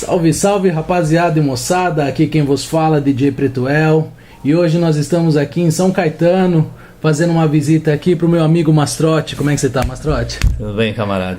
Salve, salve, rapaziada e moçada, aqui quem vos fala é DJ Pretuel. E hoje nós estamos aqui em São Caetano, fazendo uma visita aqui pro meu amigo Mastrotti. Como é que você tá, Mastrotti? Tudo bem, camarada?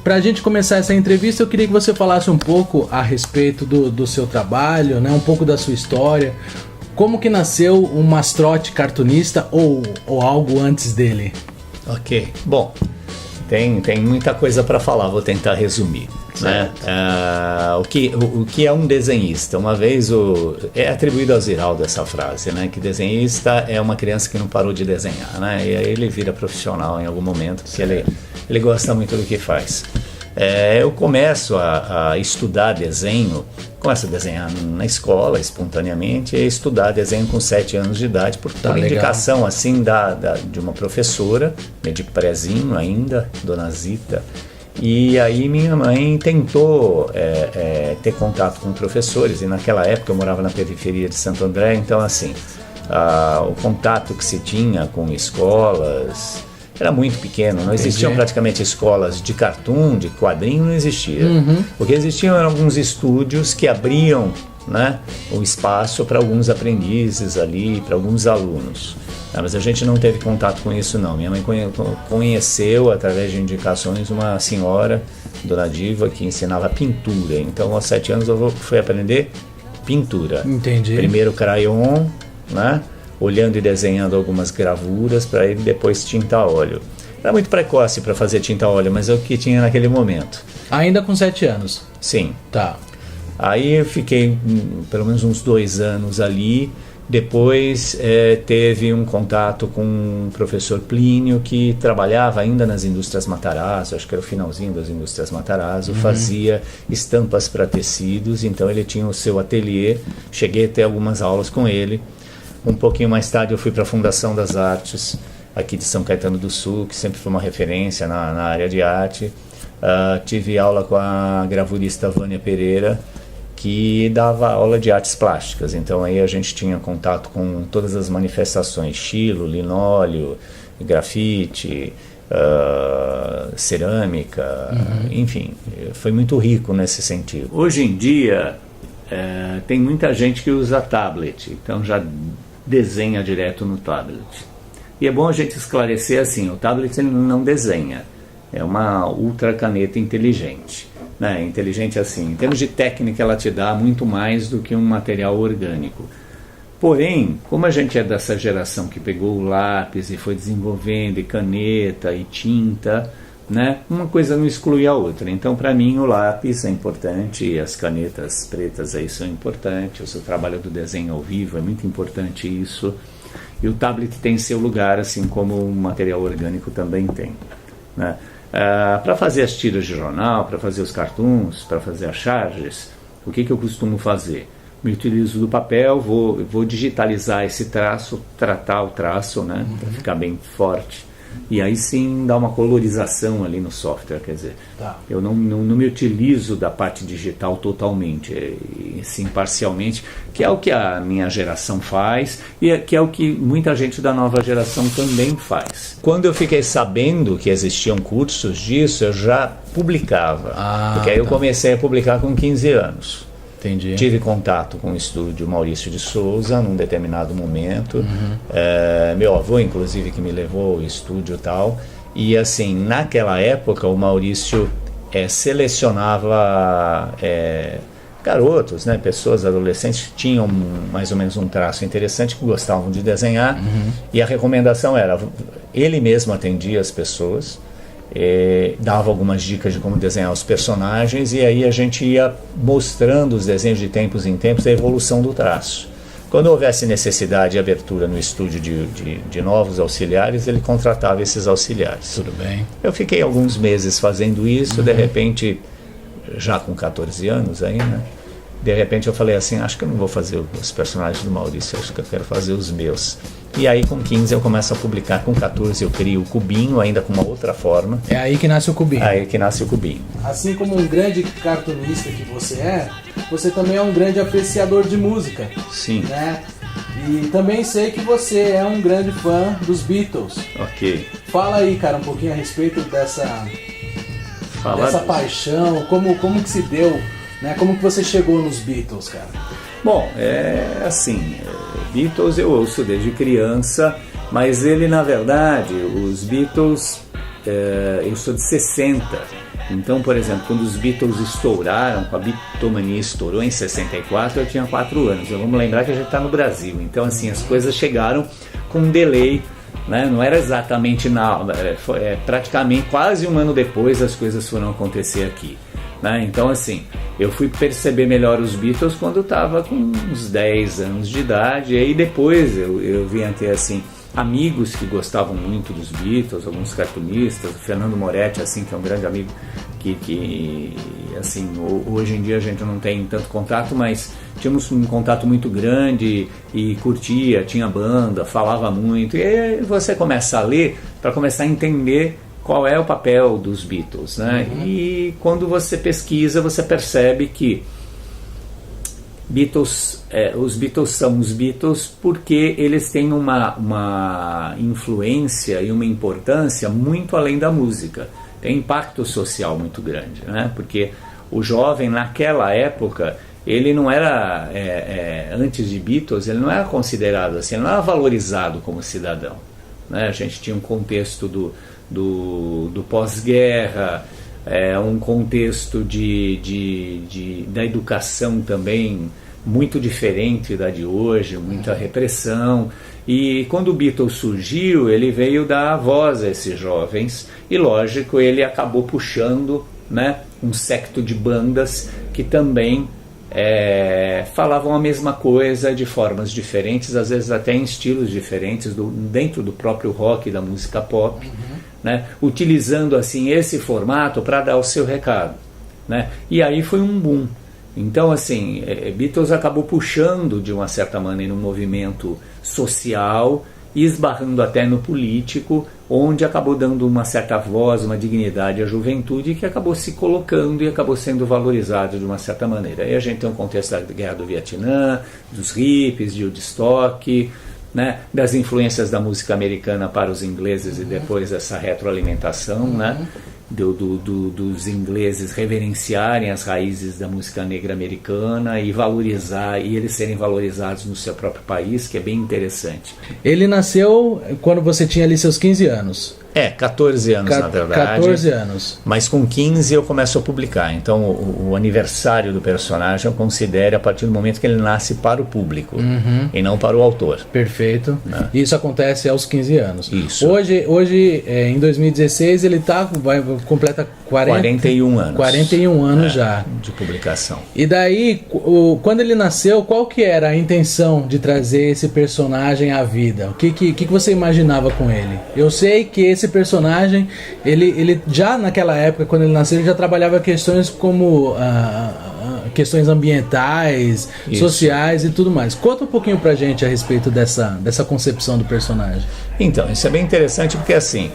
Pra gente começar essa entrevista, eu queria que você falasse um pouco a respeito do seu trabalho, né? Um pouco da sua história. Como que nasceu o Mastrotti cartunista ou algo antes dele? Ok, bom, tem muita coisa para falar, vou tentar resumir. Né? O que é um desenhista? Uma vez é atribuído ao Ziraldo essa frase, né? Que desenhista é uma criança que não parou de desenhar, né? E aí ele vira profissional em algum momento, porque ele gosta muito do que faz. Eu começo a estudar desenho, começo a desenhar na escola espontaneamente, e estudar desenho com 7 anos de idade, por indicação assim de uma professora, de prézinho ainda, Dona Zita. E aí minha mãe tentou ter contato com professores, e naquela época eu morava na periferia de Santo André, então assim, o contato que se tinha com escolas era muito pequeno, não existiam praticamente escolas de cartoon, de quadrinho, não existia. O que existiam eram alguns estúdios que abriam, né, o espaço para alguns aprendizes ali, para alguns alunos. Mas a gente não teve contato com isso não. Minha mãe conheceu, através de indicações, uma senhora, Dona Diva, que ensinava pintura. Então aos 7 anos eu fui aprender pintura. Entendi. Primeiro crayon, né? Olhando e desenhando algumas gravuras, para ele depois tinta a óleo. Era muito precoce para fazer tinta a óleo, mas é o que tinha naquele momento. Ainda com 7 anos? Sim. Tá. Aí eu fiquei pelo menos uns 2 anos ali. Depois teve um contato com um professor Plínio, que trabalhava ainda nas indústrias Matarazzo, acho que era o finalzinho das indústrias Matarazzo, fazia estampas para tecidos, então ele tinha o seu ateliê. Cheguei a ter algumas aulas com ele. Um pouquinho mais tarde eu fui para a Fundação das Artes, aqui de São Caetano do Sul, que sempre foi uma referência na área de arte. Tive aula com a gravurista Vânia Pereira, que dava aula de artes plásticas. Então aí a gente tinha contato com todas as manifestações, estilo, linóleo, grafite, cerâmica, enfim, foi muito rico nesse sentido. Hoje em dia tem muita gente que usa tablet, então já desenha direto no tablet. E é bom a gente esclarecer assim, o tablet ele não desenha, é uma ultra caneta inteligente, né? Inteligente assim, em termos de técnica ela te dá muito mais do que um material orgânico. Porém, como a gente é dessa geração que pegou o lápis e foi desenvolvendo, e caneta e tinta, né? Uma coisa não exclui a outra. Então para mim o lápis é importante, e as canetas pretas aí são importantes, o seu trabalho do desenho ao vivo é muito importante isso, e o tablet tem seu lugar, assim como o material orgânico também tem, né? Para fazer as tiras de jornal, para fazer os cartoons, para fazer as charges, o que eu costumo fazer? Me utilizo do papel, vou digitalizar esse traço, tratar o traço, né? Para ficar bem forte. E aí sim dá uma colorização ali no software, quer dizer, eu não me utilizo da parte digital totalmente, sim parcialmente, que é o que a minha geração faz e que é o que muita gente da nova geração também faz. Quando eu fiquei sabendo que existiam cursos disso, eu já publicava, porque aí eu comecei a publicar com 15 anos. Entendi. Tive contato com o estúdio Maurício de Souza num determinado momento. Meu avô, inclusive, que me levou ao estúdio e tal. E assim, naquela época, o Maurício selecionava garotos, né, pessoas, adolescentes, tinham mais ou menos um traço interessante, que gostavam de desenhar, e a recomendação era, ele mesmo atendia as pessoas, dava algumas dicas de como desenhar os personagens, e aí a gente ia mostrando os desenhos de tempos em tempos, a evolução do traço. Quando houvesse necessidade e abertura no estúdio de novos auxiliares, ele contratava esses auxiliares. Tudo bem. Eu fiquei alguns meses fazendo isso, de repente, já com 14 anos ainda, de repente eu falei assim, acho que eu não vou fazer os personagens do Maurício, acho que eu quero fazer os meus. E aí com 15 eu começo a publicar, com 14 eu crio o Cubinho, ainda com uma outra forma. É aí que nasce o Cubinho. Aí que nasce o Cubinho. Assim como um grande cartunista que você também é um grande apreciador de música. Sim. Né? E também sei que você é um grande fã dos Beatles. Ok. Fala aí, cara, um pouquinho a respeito dessa paixão, como que se deu, né? Como que você chegou nos Beatles, cara? Bom, assim, Beatles eu ouço desde criança, mas ele, na verdade, os Beatles, eu sou de 60, então, por exemplo, quando os Beatles estouraram, a Beatlemania estourou em 64, eu tinha 4 anos, vamos lembrar que a gente está no Brasil, então, assim, as coisas chegaram com um delay, né? Não era exatamente praticamente quase um ano depois as coisas foram acontecer aqui. Então, assim, eu fui perceber melhor os Beatles quando eu estava com uns 10 anos de idade, e aí depois eu vim a ter, assim, amigos que gostavam muito dos Beatles, alguns cartunistas, o Fernando Moretti, assim, que é um grande amigo que assim, hoje em dia a gente não tem tanto contato, mas tínhamos um contato muito grande e curtia, tinha banda, falava muito, e aí você começa a ler para começar a entender qual é o papel dos Beatles, né? E quando você pesquisa, você percebe que os Beatles são os Beatles porque eles têm uma influência e uma importância muito além da música. Tem impacto social muito grande, né? Porque o jovem naquela época, ele não era, antes de Beatles, ele não era considerado assim, ele não era valorizado como cidadão, né? A gente tinha um contexto do pós-guerra, um contexto da educação também muito diferente da de hoje, muita repressão, e quando o Beatles surgiu, ele veio dar voz a esses jovens, e lógico, ele acabou puxando, né, um séquito de bandas que também falavam a mesma coisa de formas diferentes, às vezes até em estilos diferentes, dentro do próprio rock e da música pop, né, utilizando assim esse formato para dar o seu recado, né, e aí foi um boom. Então, assim, Beatles acabou puxando de uma certa maneira um movimento social e esbarrando até no político, onde acabou dando uma certa voz, uma dignidade à juventude que acabou se colocando e acabou sendo valorizado de uma certa maneira. Aí a gente tem um contexto da Guerra do Vietnã, dos hippies, de Woodstock, né, das influências da música americana para os ingleses e depois essa retroalimentação, né, dos ingleses reverenciarem as raízes da música negra americana e valorizar, e eles serem valorizados no seu próprio país, que é bem interessante. Ele nasceu quando você tinha ali seus 15 anos. 14 anos na verdade. 14 anos. Mas com 15 eu começo a publicar. Então o aniversário do personagem eu considero a partir do momento que ele nasce para o público e não para o autor. Perfeito. Isso acontece aos 15 anos. Isso. Hoje em 2016, ele completa 41 anos. 41 anos já. De publicação. E daí, quando ele nasceu, qual que era a intenção de trazer esse personagem à vida? O que você imaginava com ele? Eu sei que esse personagem, ele já naquela época, quando ele nasceu, ele já trabalhava questões como questões ambientais, sociais e tudo mais. Conta um pouquinho pra gente a respeito dessa concepção do personagem. Então, isso é bem interessante porque assim,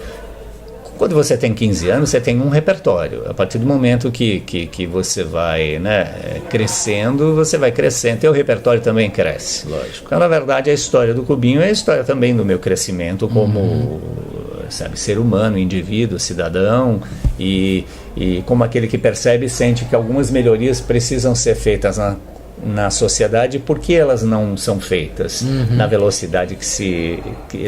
quando você tem 15 anos, você tem um repertório. A partir do momento que você vai, né, crescendo, você vai crescendo, teu repertório também cresce. Lógico. Então, na verdade, a história do Cubinho é a história também do meu crescimento como ser humano, indivíduo, cidadão, e como aquele que percebe e sente que algumas melhorias precisam ser feitas na sociedade, porque elas não são feitas na velocidade que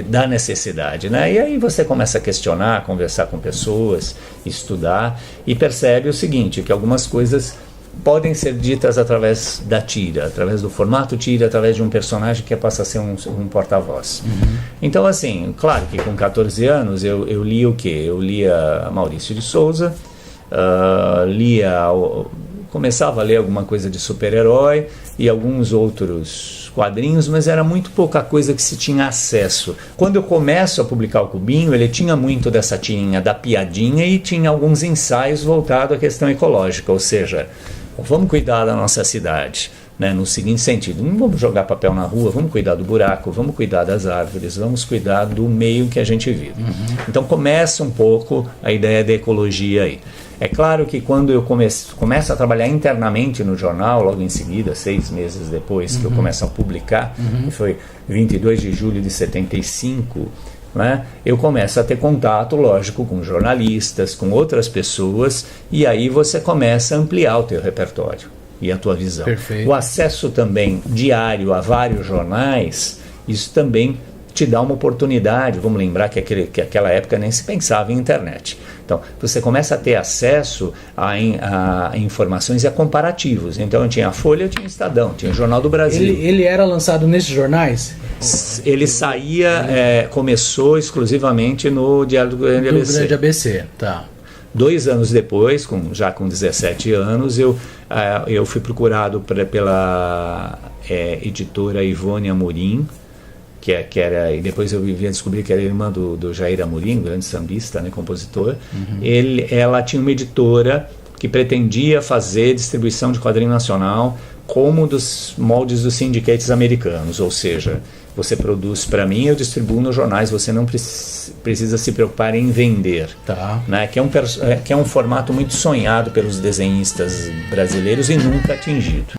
dá necessidade, né? E aí você começa a questionar, conversar com pessoas, estudar, e percebe o seguinte, que algumas coisas podem ser ditas através da tira, através do formato tira, através de um personagem que passa a ser um porta-voz. Então, assim, claro que com 14 anos eu lia o quê? Eu lia Maurício de Souza, começava a ler alguma coisa de super-herói e alguns outros quadrinhos, mas era muito pouca coisa que se tinha acesso. Quando eu começo a publicar o Cubinho, ele tinha muito dessa tirinha da piadinha e tinha alguns ensaios voltados à questão ecológica, ou seja, vamos cuidar da nossa cidade, né, no seguinte sentido, não vamos jogar papel na rua, vamos cuidar do buraco, vamos cuidar das árvores, vamos cuidar do meio que a gente vive. Então começa um pouco a ideia da ecologia aí. É claro que quando eu começo a trabalhar internamente no jornal, logo em seguida, 6 meses depois que eu começo a publicar, que foi 22 de julho de 75, né, eu começo a ter contato, lógico, com jornalistas, com outras pessoas, e aí você começa a ampliar o teu repertório e a tua visão. Perfeito. O acesso também diário a vários jornais, isso também te dá uma oportunidade. Vamos lembrar que aquela época nem se pensava em internet. Então, você começa a ter acesso a informações e a comparativos. Então, eu tinha a Folha, eu tinha o Estadão, tinha o Jornal do Brasil. Ele era lançado nesses jornais? Ele saía, começou exclusivamente no Diário do Grande ABC. Do Grande ABC, tá. 2 anos depois, já com 17 anos, eu fui procurado pela editora Ivone Amorim, que era, e depois eu vim a descobrir que era irmã do Jair Amorim, grande sambista, né, compositor. Ela tinha uma editora que pretendia fazer distribuição de quadrinho nacional como dos moldes dos syndicates americanos, ou seja, você produz para mim, eu distribuo nos jornais, você não precisa se preocupar em vender. Tá. Né? Que é um formato muito sonhado pelos desenhistas brasileiros e nunca atingido.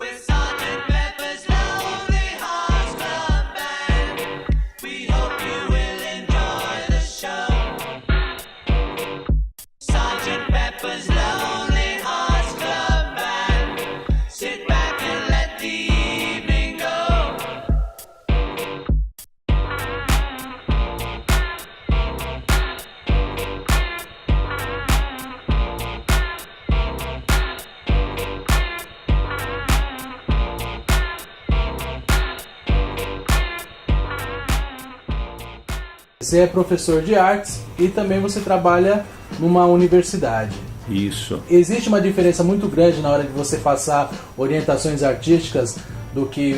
Você é professor de artes e também você trabalha numa universidade. Isso. Existe uma diferença muito grande na hora de você passar orientações artísticas do que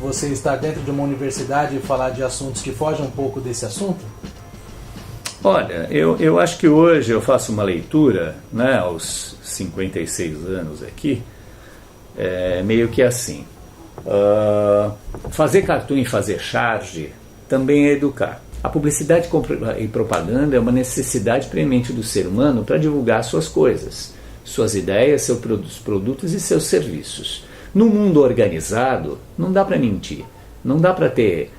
você estar dentro de uma universidade e falar de assuntos que fogem um pouco desse assunto? Olha, eu acho que hoje eu faço uma leitura, né, aos 56 anos aqui, meio que assim. Fazer cartoon e fazer charge também é educar. A publicidade e propaganda é uma necessidade premente do ser humano para divulgar suas coisas, suas ideias, seus produtos e seus serviços. No mundo organizado, não dá para mentir, não dá para ter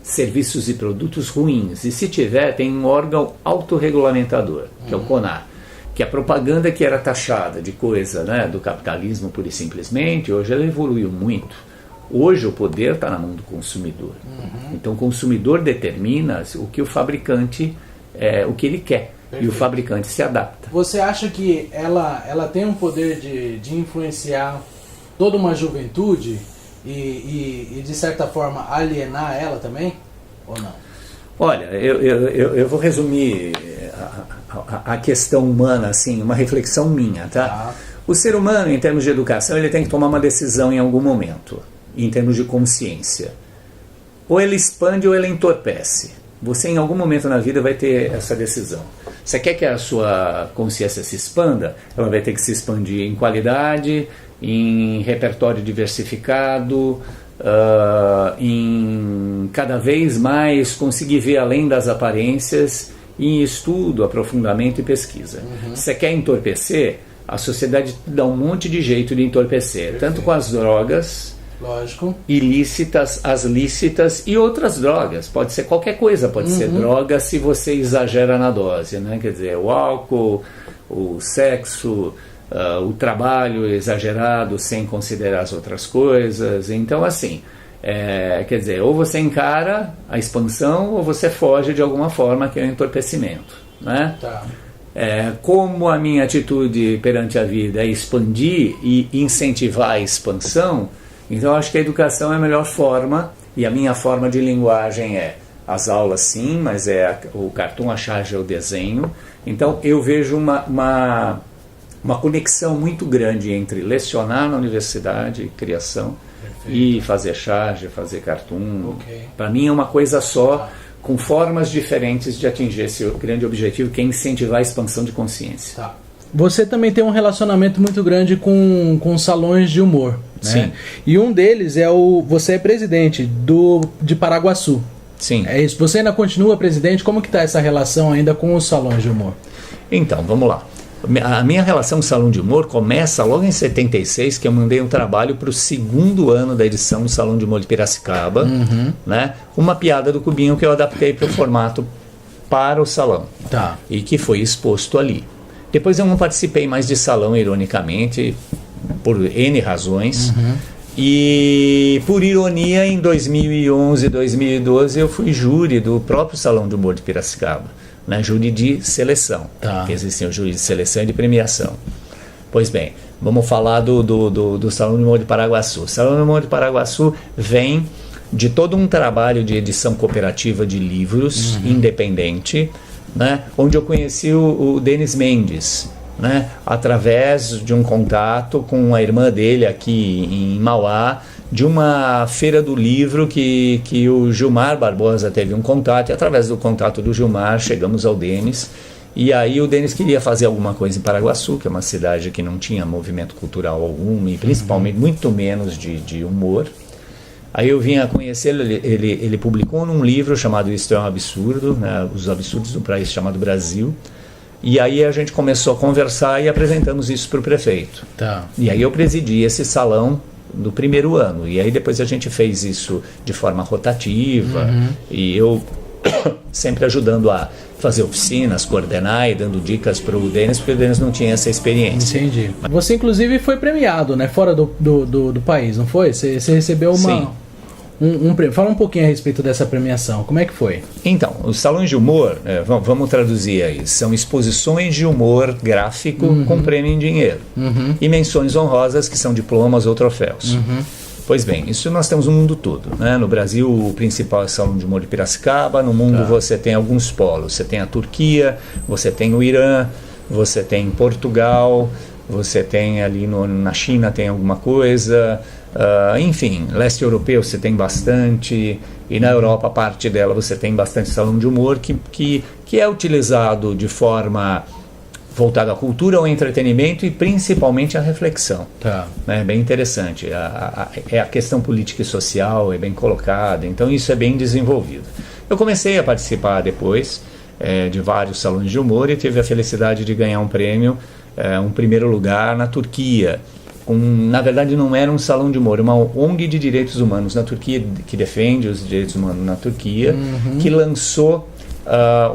serviços e produtos ruins. E se tiver, tem um órgão autorregulamentador, que é o CONAR, que a propaganda que era taxada de coisa, né, do capitalismo pura e simplesmente, hoje ela evoluiu muito. Hoje o poder está na mão do consumidor. Então o consumidor determina o que o fabricante, o que ele quer. Perfeito. E o fabricante se adapta. Você acha que ela tem um poder de influenciar toda uma juventude e de certa forma alienar ela também? Ou não? Olha, eu vou resumir a questão humana, assim, uma reflexão minha, tá? O ser humano, em termos de educação, ele tem que tomar uma decisão em algum momento, em termos de consciência. Ou ele expande ou ele entorpece. Você, em algum momento na vida, vai ter essa decisão. Você quer que a sua consciência se expanda? Ela vai ter que se expandir em qualidade, em repertório diversificado, em cada vez mais conseguir ver além das aparências, em estudo, aprofundamento e pesquisa. Você quer entorpecer? A sociedade dá um monte de jeito de entorpecer. Perfeito. Tanto com as drogas, lógico, ilícitas, as lícitas e outras drogas. Pode ser qualquer coisa, pode ser droga se você exagera na dose, né? Quer dizer, o álcool, o sexo, o trabalho exagerado sem considerar as outras coisas. Então, assim, quer dizer, ou você encara a expansão ou você foge de alguma forma, que é o entorpecimento, né? Tá. Como a minha atitude perante a vida é expandir e incentivar a expansão, então eu acho que a educação é a melhor forma, e a minha forma de linguagem é as aulas sim, mas o cartoon, a charge é o desenho. Então eu vejo uma conexão muito grande entre lecionar na universidade, criação, e fazer charge, fazer cartoon. Para mim é uma coisa só, com formas diferentes de atingir esse grande objetivo, que é incentivar a expansão de consciência. Tá. Você também tem um relacionamento muito grande com salões de humor, né? Sim. E um deles você é presidente de Paraguaçu. Sim. É isso. Você ainda continua presidente? Como que está essa relação ainda com os salões de humor? Então, vamos lá. A minha relação com o Salão de Humor começa logo em 76, que eu mandei um trabalho para o 2º ano da edição do Salão de Humor de Piracicaba, né? Uma piada do Cubinho que eu adaptei para o formato para o salão. Tá. E que foi exposto ali. Depois eu não participei mais de salão, ironicamente, por N razões. E, por ironia, em 2011, 2012, eu fui júri do próprio Salão de Humor de Piracicaba, né? Júri de seleção, que existem o júri de seleção e de premiação. Pois bem, vamos falar do Salão de Humor de Paraguaçu. O Salão de Humor de Paraguaçu vem de todo um trabalho de edição cooperativa de livros, independente, né? Onde eu conheci o Denis Mendes, né? Através de um contato com a irmã dele aqui em Mauá, de uma feira do livro que o Gilmar Barbosa teve um contato, e através do contato do Gilmar chegamos ao Denis, e aí o Denis queria fazer alguma coisa em Paraguaçu, que é uma cidade que não tinha movimento cultural algum, e principalmente muito menos de humor. Aí eu vim a conhecê-lo, ele publicou num livro chamado Isto é um Absurdo, né? Os Absurdos do País chamado Brasil. E aí a gente começou a conversar e apresentamos isso para o prefeito. Tá. E aí eu presidi esse salão do 1º ano. E aí depois a gente fez isso de forma rotativa. E eu sempre ajudando a fazer oficinas, coordenar e dando dicas para o Denis, porque o Denis não tinha essa experiência. Entendi. Você inclusive foi premiado, né? Fora do país, não foi? Você recebeu Sim. um prêmio. Fala um pouquinho a respeito dessa premiação. Como é que foi? Então, os salões de humor, vamos traduzir aí, são exposições de humor gráfico com prêmio em dinheiro. E menções honrosas, que são diplomas ou troféus. Pois bem, isso nós temos no mundo todo, né? No Brasil, o principal é o Salão de Humor de Piracicaba. No mundo você tem alguns polos. Você tem a Turquia, você tem o Irã, você tem Portugal, você tem ali na China tem alguma coisa... enfim, leste europeu você tem bastante, e na Europa, parte dela, você tem bastante salão de humor que é utilizado de forma voltada à cultura, ao entretenimento e principalmente à reflexão. Tá. É bem interessante. A questão política e social é bem colocada, então isso é bem desenvolvido. Eu comecei a participar depois de vários salões de humor e tive a felicidade de ganhar um prêmio, um 1º lugar na Turquia. Na verdade não era um salão de humor, uma ONG de direitos humanos na Turquia, que defende os direitos humanos na Turquia, que lançou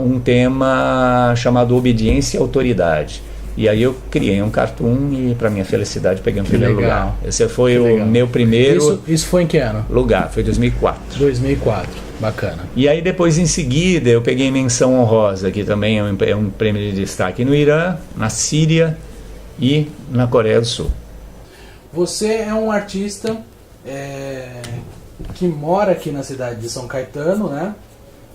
um tema chamado Obediência e Autoridade. E aí eu criei um cartoon e, para minha felicidade, peguei um primeiro lugar. Esse foi o meu primeiro... Isso foi em que ano? Lugar, foi 2004. 2004, bacana. E aí depois, em seguida, eu peguei menção honrosa, que também é um prêmio de destaque no Irã, na Síria e na Coreia do Sul. Você é um artista que mora aqui na cidade de São Caetano, né?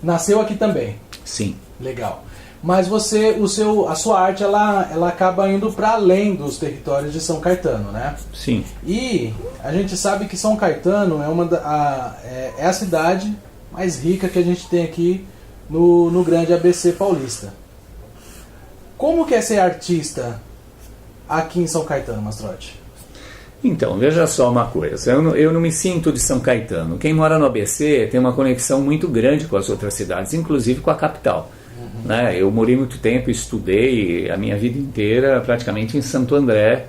Nasceu aqui também. Sim. Legal. Mas a sua arte ela acaba indo para além dos territórios de São Caetano, né? Sim. E a gente sabe que São Caetano é a cidade mais rica que a gente tem aqui no grande ABC paulista. Como que é ser artista aqui em São Caetano, Mastrotti? Então, veja só uma coisa, eu não me sinto de São Caetano. Quem mora no ABC tem uma conexão muito grande com as outras cidades, inclusive com a capital. Né? Eu morei muito tempo, estudei a minha vida inteira praticamente em Santo André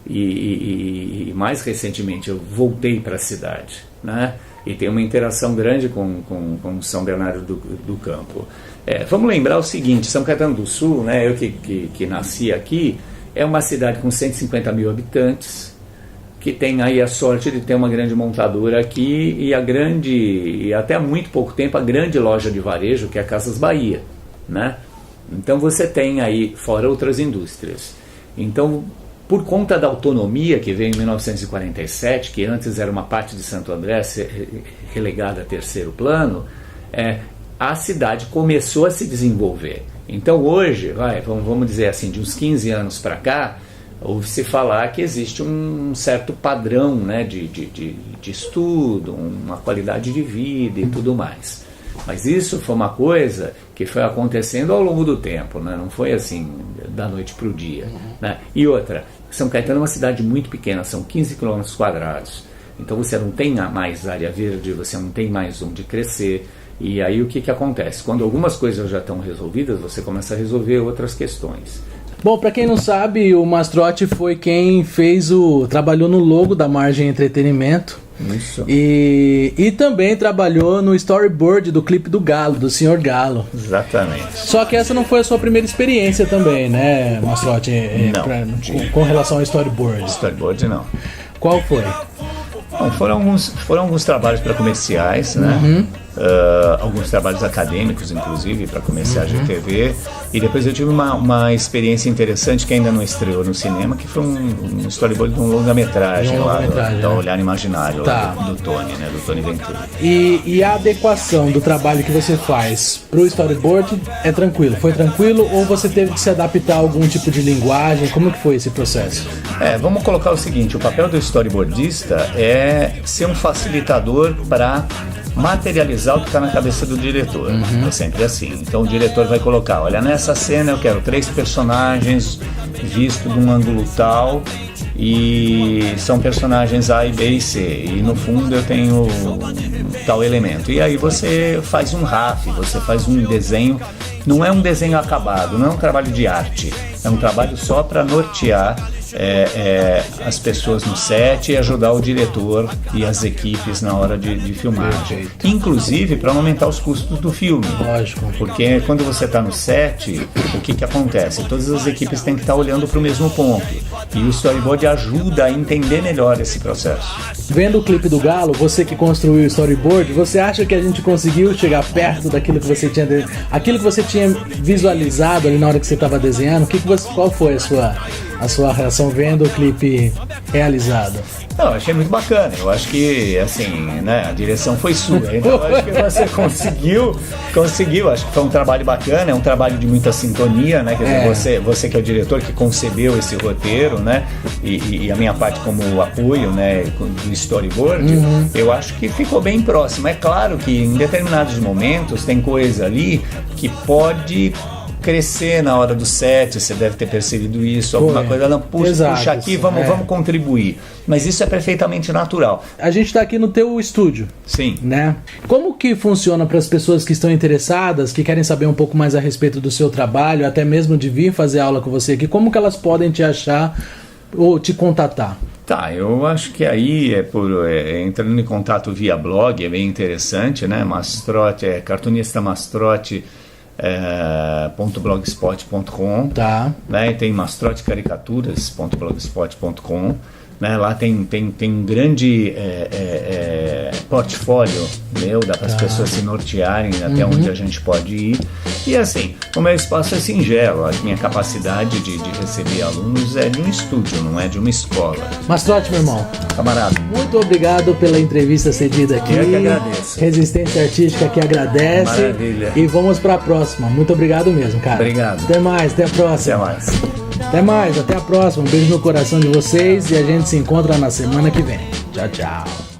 e mais recentemente eu voltei para a cidade, né? E tem uma interação grande com São Bernardo do Campo. Vamos lembrar o seguinte, São Caetano do Sul, né? Eu que nasci aqui, é uma cidade com 150 mil habitantes, que tem aí a sorte de ter uma grande montadora aqui e até há muito pouco tempo a grande loja de varejo, que é a Casas Bahia, né? Então você tem aí, fora outras indústrias. Então, por conta da autonomia que veio em 1947, que antes era uma parte de Santo André relegada a terceiro plano, a cidade começou a se desenvolver. Então hoje, vamos dizer assim, de uns 15 anos para cá, ouve-se falar que existe um certo padrão, né, de estudo, uma qualidade de vida e tudo mais. Mas isso foi uma coisa que foi acontecendo ao longo do tempo, né? Não foi assim da noite para o dia. Né? E outra, São Caetano é uma cidade muito pequena, são 15 quilômetros quadrados. Então você não tem mais área verde, você não tem mais onde crescer. E aí o que acontece? Quando algumas coisas já estão resolvidas, você começa a resolver outras questões. Bom, para quem não sabe, o Mastrotti foi quem trabalhou no logo da Margem Entretenimento. Isso. E também trabalhou no storyboard do clipe do Galo, do Sr. Galo. Exatamente. Só que essa não foi a sua primeira experiência também, né, Mastrotti? Com relação ao storyboard. Storyboard não. Qual foi? Bom, foram alguns trabalhos para comerciais, né? Uhum. Alguns trabalhos acadêmicos, inclusive, para comerciais de TV. E depois eu tive uma experiência interessante que ainda não estreou no cinema, que foi um storyboard de um longa-metragem lá, do Olhar Imaginário, lá do Tony, né? Do Tony Venturi. E a adequação do trabalho que você faz pro storyboard é tranquilo? Foi tranquilo ou você teve que se adaptar a algum tipo de linguagem? Como que foi esse processo? Vamos colocar o seguinte, o papel do storyboardista é ser um facilitador para materializar o que está na cabeça do diretor. É sempre assim. Então o diretor vai colocar, olha, nessa cena eu quero 3 personagens vistos de um ângulo tal, e são personagens A e B e C, e no fundo eu tenho tal elemento. E aí você faz um RAF, você faz um desenho, não é um desenho acabado, não é um trabalho de arte, é um trabalho só para nortear as pessoas no set e ajudar o diretor e as equipes na hora de filmar. Inclusive para não aumentar os custos do filme. Lógico. Porque quando você está no set, o que acontece? Todas as equipes têm que estar olhando para o mesmo ponto. E o storyboard ajuda a entender melhor esse processo. Vendo o clipe do Galo, você que construiu o storyboard, você acha que a gente conseguiu chegar perto daquilo que você tinha aquilo que você tinha visualizado ali na hora que você estava desenhando? Qual foi a sua reação vendo o clipe realizado? Não, eu achei muito bacana. Eu acho que, assim, né, a direção foi sua. Então eu acho que você conseguiu. Acho que foi um trabalho bacana, é um trabalho de muita sintonia, né? Quer dizer, você que é o diretor que concebeu esse roteiro, né? E a minha parte como apoio, né, do storyboard, eu acho que ficou bem próximo. É claro que em determinados momentos tem coisa ali que pode crescer na hora do set, você deve ter percebido isso, alguma coisa, não, puxa aqui, vamos contribuir. Mas isso é perfeitamente natural. A gente está aqui no teu estúdio. Sim. Né? Como que funciona para as pessoas que estão interessadas, que querem saber um pouco mais a respeito do seu trabalho, até mesmo de vir fazer aula com você aqui, como que elas podem te achar ou te contatar? Tá, eu acho que aí entrando em contato via blog, é bem interessante, né? Mastrotti, cartunista Mastrotti, .blogspot.com, tá, né? Tem mastroticaricaturas.blogspot.com, né? Lá tem um grande portfólio meu, dá para as pessoas se nortearem até onde a gente pode ir. E assim, o meu espaço é singelo, a minha capacidade de receber alunos é de um estúdio, não é de uma escola. Mastrotti, meu irmão, camarada, muito obrigado pela entrevista cedida aqui. Eu que agradeço. Resistência Artística que agradece. Maravilha. E vamos para a próxima. Muito obrigado mesmo, cara. Obrigado. Até mais, até a próxima. Até mais. Até mais, até a próxima. Um beijo no coração de vocês e a gente se encontra na semana que vem. Tchau, tchau.